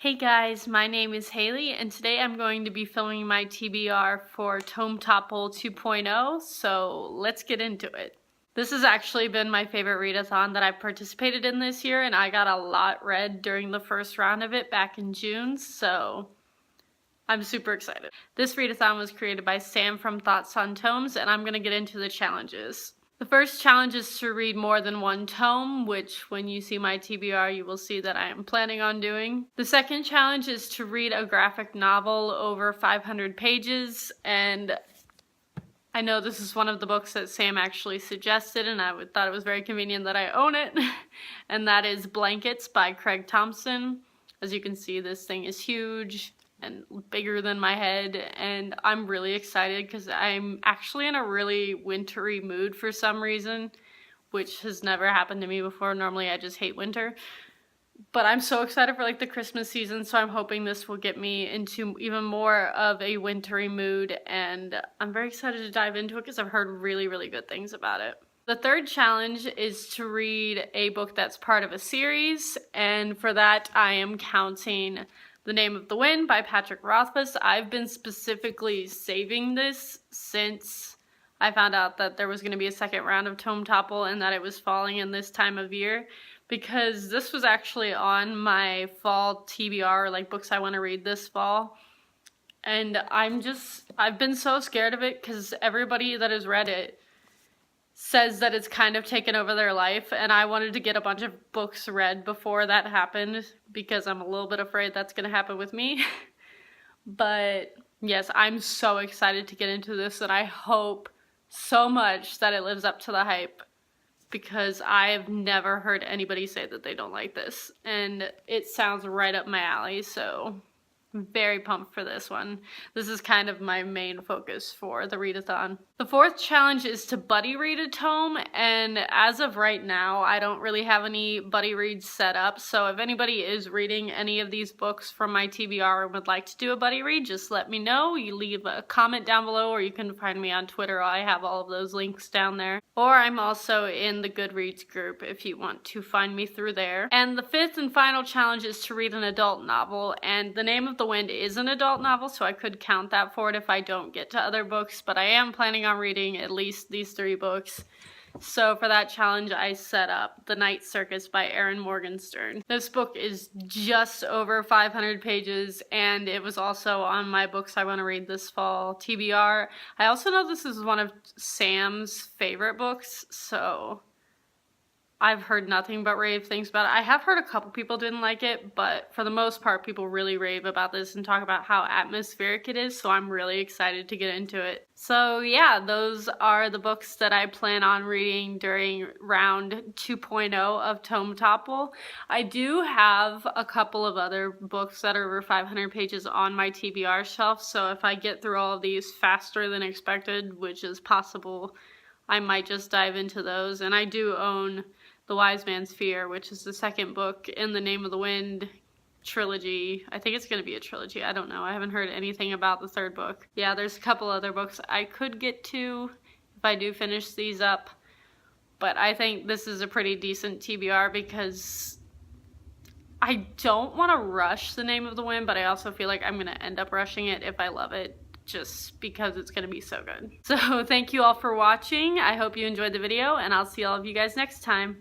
Hey guys, my name is Haley and today I'm going to be filming my TBR for Tome Topple 2.0, so let's get into it. This has actually been my favorite readathon that I've participated in this year, and I got a lot read during the first round of it back in June, so I'm super excited. This readathon was created by Sam from Thoughts on Tomes, and I'm going to get into the challenges. The first challenge is to read more than one tome, which when you see my TBR you will see that I am planning on doing. The second challenge is to read a graphic novel over 500 pages, and I know this is one of the books that Sam actually suggested, and I thought it was very convenient that I own it, and that is Blankets by Craig Thompson. As you can see, this thing is huge and bigger than my head, and I'm really excited because I'm actually in a really wintry mood for some reason, which has never happened to me before. Normally I just hate winter, but I'm so excited for like the Christmas season, so I'm hoping this will get me into even more of a wintry mood, and I'm very excited to dive into it because I've heard really, really good things about it. The third challenge is to read a book that's part of a series, and for that I am counting The Name of the Wind by Patrick Rothfuss. I've been specifically saving this since I found out that there was going to be a second round of Tome Topple and that it was falling in this time of year, because this was actually on my fall TBR, like books I want to read this fall. And I've been so scared of it because everybody that has read it says that it's kind of taken over their life, and I wanted to get a bunch of books read before that happened because I'm a little bit afraid that's going to happen with me. But yes, I'm so excited to get into this, and I hope so much that it lives up to the hype, because I've never heard anybody say that they don't like this, and it sounds right up my alley, so I'm very pumped for this one. This is kind of my main focus for the readathon. The fourth challenge is to buddy read a tome, and as of right now, I don't really have any buddy reads set up, so if anybody is reading any of these books from my TBR and would like to do a buddy read, just let me know. You leave a comment down below, or you can find me on Twitter. I have all of those links down there. Or I'm also in the Goodreads group if you want to find me through there. And the fifth and final challenge is to read an adult novel, and The Name of the Wind is an adult novel, so I could count that for it if I don't get to other books, but I am planning on reading at least these 3 books. So for that challenge, I set up The Night Circus by Erin Morgenstern. This book is just over 500 pages, and it was also on my books I want to read this fall TBR. I also know this is one of Sam's favorite books, so I've heard nothing but rave things about it. I have heard a couple people didn't like it, but for the most part, people really rave about this and talk about how atmospheric it is, so I'm really excited to get into it. So yeah, those are the books that I plan on reading during round 2.0 of Tome Topple. I do have a couple of other books that are over 500 pages on my TBR shelf, so if I get through all of these faster than expected, which is possible, I might just dive into those. And I do own The Wise Man's Fear, which is the second book in the Name of the Wind trilogy. I think it's going to be a trilogy. I don't know. I haven't heard anything about the third book. Yeah, there's a couple other books I could get to if I do finish these up. But I think this is a pretty decent TBR because I don't want to rush The Name of the Wind, but I also feel like I'm going to end up rushing it if I love it, just because it's going to be so good. So thank you all for watching. I hope you enjoyed the video, and I'll see all of you guys next time.